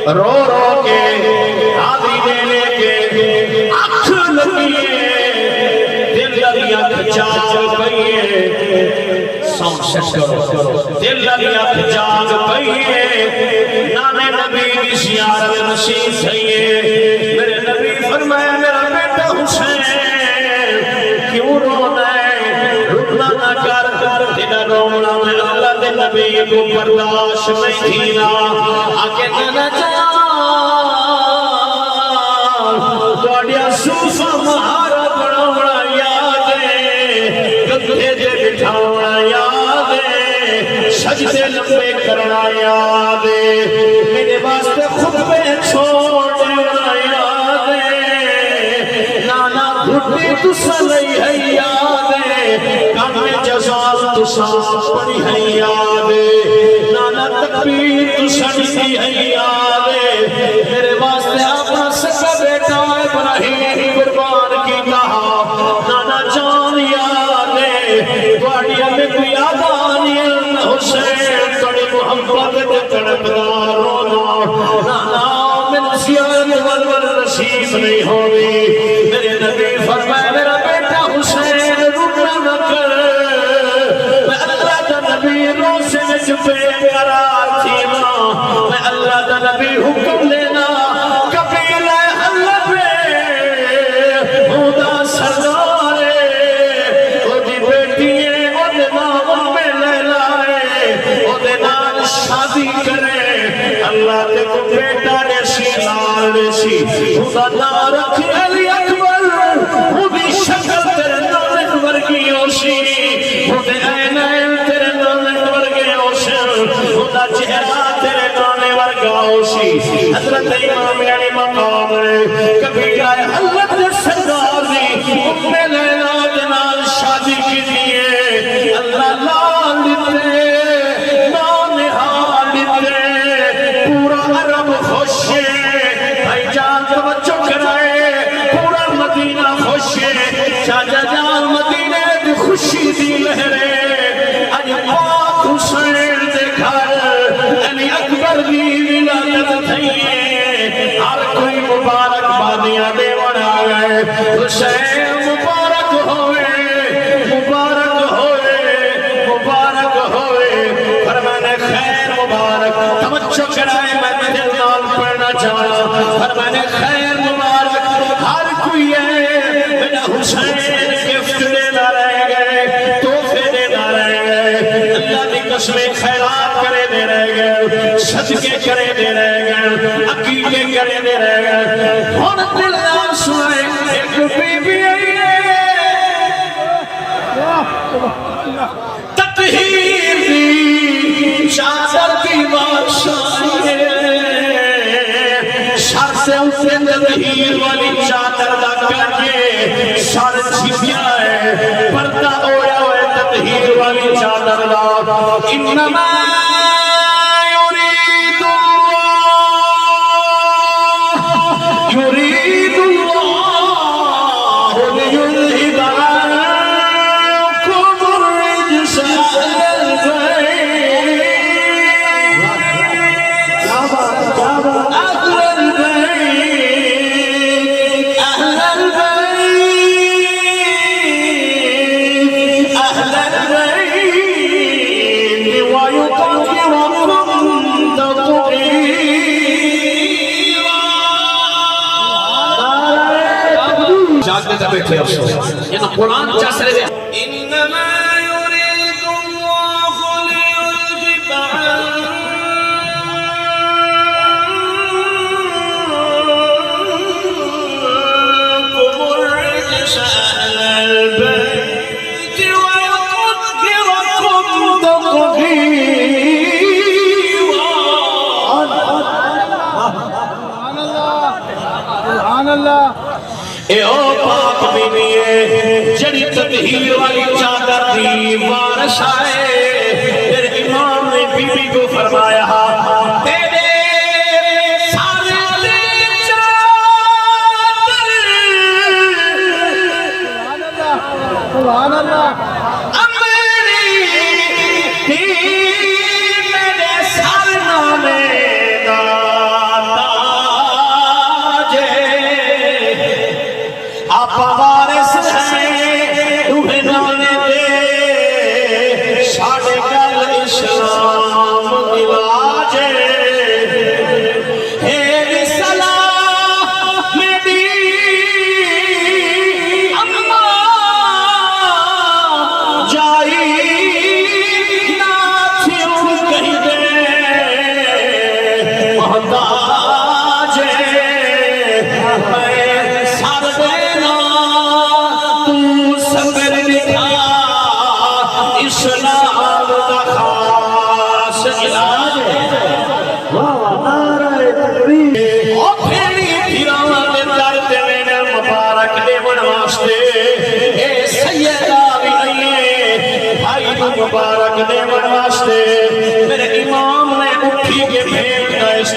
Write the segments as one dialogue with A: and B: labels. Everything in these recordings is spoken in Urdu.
A: رو رو کے آدھی دینے کے اکھ لگیے دل لگی اکھ جاگ پئیے ساؤنڈ سیٹ کرو دل لگی اکھ جاگ پئیے نانے نبی کی زیارت نصیب تھئیے میرے نبی فرمایا میرا بیٹا حسین کیوں رونا ہے رکنا نہ کر تیرا رونا میں اللہ دے نبی کو برداشت نہیں تھینا آکے نہ جا توڑیا صوفہ مہارا بڑھونا یاد ہے گدھے دے بٹھاونا یاد ہے سجدے لمبے کرنا یاد ہے میرے واسطے خطبے چھوڑنا یاد ہے نانا گھٹی تسا لئی ہے یاد ہے کام جزال تسا پڑی ہے یاد ہے نانا تکبیر تسا ڈسی ہے یاد ہے میرے واسطے اپنا سکا بیٹا ابراہیم قربان کی کہا نانا جان یاد ہے دوڑیا میں کوئی آدانی حسین توڑی محمد دے تڑپدا رونا نانا من زیارت والور نصیب نہیں ہوئی میرے نبی فرمائے میرا بیٹا حسین رکنا نہ کر میں اللہ دا نبی روزے میں جبے قرار تھینا میں اللہ دا نبی حکم لینا قبیل حلب خدا سردارے او دی بیٹی ہے او دے نام میں لے لائے او دے نام شادی کرے اللہ دے کو بیٹا نے سی لال نے سی خدا نہ رکھ علی اکبر او دی شکل تیرے نام ورگی ہوشی او دے این این تیرے نام ورگی ہوشی خدا چہرہ تیرے نام ورگا ہوشی حضرت امام یعنی مقام ہے کبھی آئے حضرت سردار دی ام لیلہ دنال شادی کی دیئے اللہ لال دیتے نانہا دیتے پورا عرب خوش ہے بھائی جان توجہ کرائے پورا مدینہ خوش ہے چاچا جان مدینہ دی خوشی دی لہرے اج پاک حسین دے گھر علی اکبر دی ولادت تھئیے ہر کوئی مبارک بادیاں دے بڑھا گئے حسین مبارک ہوئے مبارک ہوئے مبارک ہوئے فرمانے خیر مبارک توجہ کرائے میں دل نال پڑھنا چاہا فرمانے خیر مبارک ہر کوئی ہے میرا حسین گفٹ دینا رہ گئے توفے دینا رہ گئے اللہ دی قسمیں خیرات کرے دے رہ گئے صدقے کرے دے رہ گئے عقیقے کرے دے رہ گئے ہون دل نال سنائے ایک بی بی آئی ہے تطہیر دی چادر کی بادشاہی ہے سر سے اسے تطہیر والی چادر دا کر کے سر چھپیا ہے پردہ اوڑا ہوئے تطہیر والی چادر دا انما يريد الله ليذهب عنكم الرجس أهل البيت أهل البيت أهل البيت أهل البيت ويطهركم تطهيرا جاگتے تھے بیٹھے افسوس یہ نا قرآن چاہ سرے دے انما يريد الله ليذهب عنكم الرجس أهل البيت ويطهركم تطهيرا سبحان اللہ اے او پاک بی بی جڑی تطہیر والی چادر دی وارث آئے پھر امام نے بی بی کو فرمایا تیرے سارے دے چادر سبحان اللہ امیری میرے سر نامے دا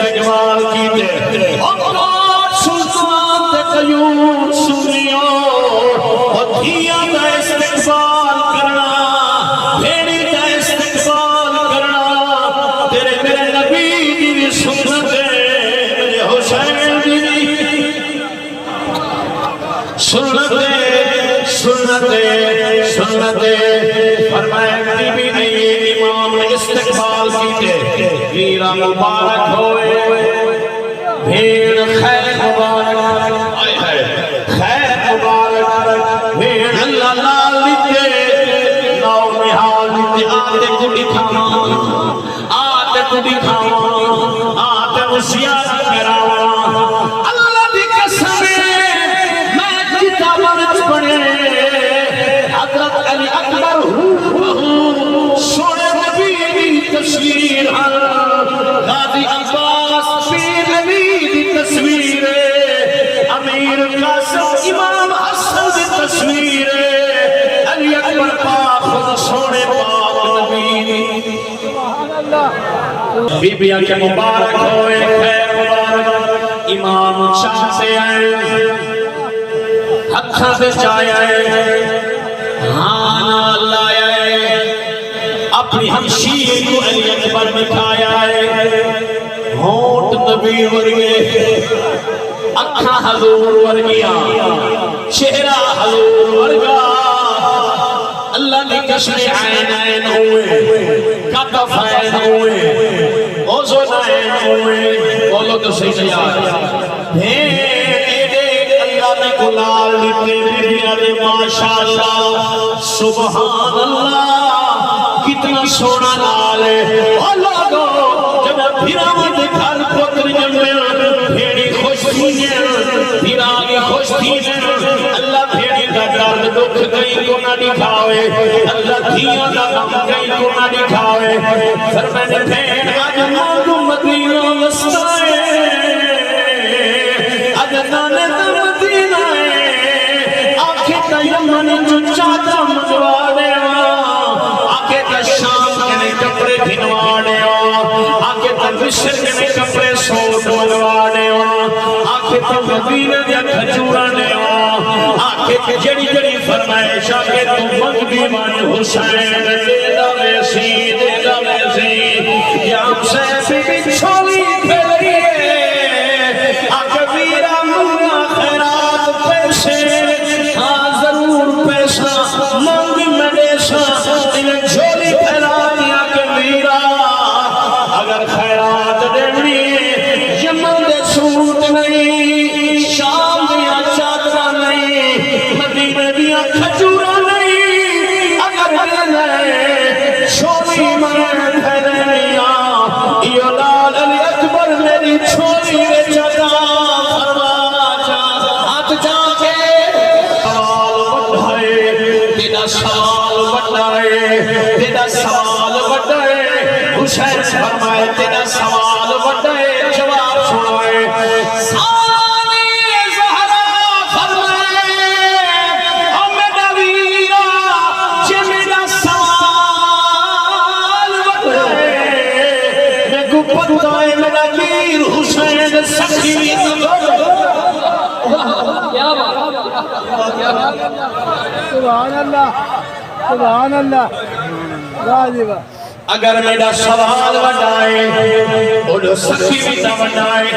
A: استقبال کیتے اور سلطان تے قیوم سنیو اور دھیاں دا استقبال کرنا بھیڑی دا استقبال کرنا تیرے میرے نبی دی سنت میرے حسین دی سنت فرمایا بی بی نے امام نے استقبال کیتے ویرا مبارک ہوئے بھیڑ خیر مبارک خیر مبارک بھیڑ اللہ لال لیتے نو نحال لیتے آتے کڑی کھاواں آتے کڑی کھاواں آتے مسیارہ کراواں اللہ دی قسم میں کتابت پڑھے حضرت علی اکبر سونے نبی دی تصویر غازی عباس پیر نبی دی تصویر امیر قاسم امام حسن دی تصویر علی اکبر پاک خود سونے پاک نبی بی بیاں کے مبارک ہوئے خیر مبارک امام چاہتے آئے ہتھاں سے چائے آئے ہاں لایا ہے اپنی ہمشیر کو علی اکبر میں کھایا ہے ہونٹ نبی ورگے اکھاں حضور ورگیاں چہرہ حضور ورگا اللہ نے قسم عین ہوئے کتف عین ہوئے اوزن عین ہوئے بولو تو صحیح گلال لیتے میرے ماشاءاللہ سبحان اللہ کتنا سونا لال ہے اور لوگوں جب بھیراوان دے گھر پتر جمعے بھیڑی خوش تھی بھیراوی خوش تھی اللہ بھیڑی کا درد دکھ کہیں کو نہ دکھاوے اللہ دھیاں کا غم کہیں کو نہ دکھاوے فرمانے بھیڑ آج مانگو مدینہ وسطائے آج نانے مدینہ یمن جو چاہتا منوانے آکے تا شام کے کپڑے دھنوانے آکے تا مصر کے کپڑے سوٹ منوانے آکے تا مدینہ دیا کھجورانے آکے تا جڑی جڑی فرمائش آکے تو مغدی مانی حسین دیدہ ویسی یا ہم سے بھی چھوڑی پھیلیے آکے ویرا منا خیرات پیسے مانگی مدیشہ انہیں جھولی پھیلا دیا کہ میرا اگر خیرات دینی یمن دے سوٹ نہیں شام دیا چادرہ نہیں مدینہ دیا کھجورہ نہیں اگر دینے چھولی میں پھیلنیا یہ لال علی اکبر میری چھولی میں جگہ فرما جا ہاتھ جا کے سوال بڑھائے تیرا سوال بڑھائے حسین فرمائے تیرا سوال بڑھائے جواب سنائے سانی زہرا فرمائے او میرا ویرا جے میرا سوال بڑھائے میں کو پتہ ہے میرا ویر حسین سخی
B: سبحان اللہ سبحان اللہ راضی با
A: اگر میرا سوال بڑھائے اور سخی بھی نہ بڑھائے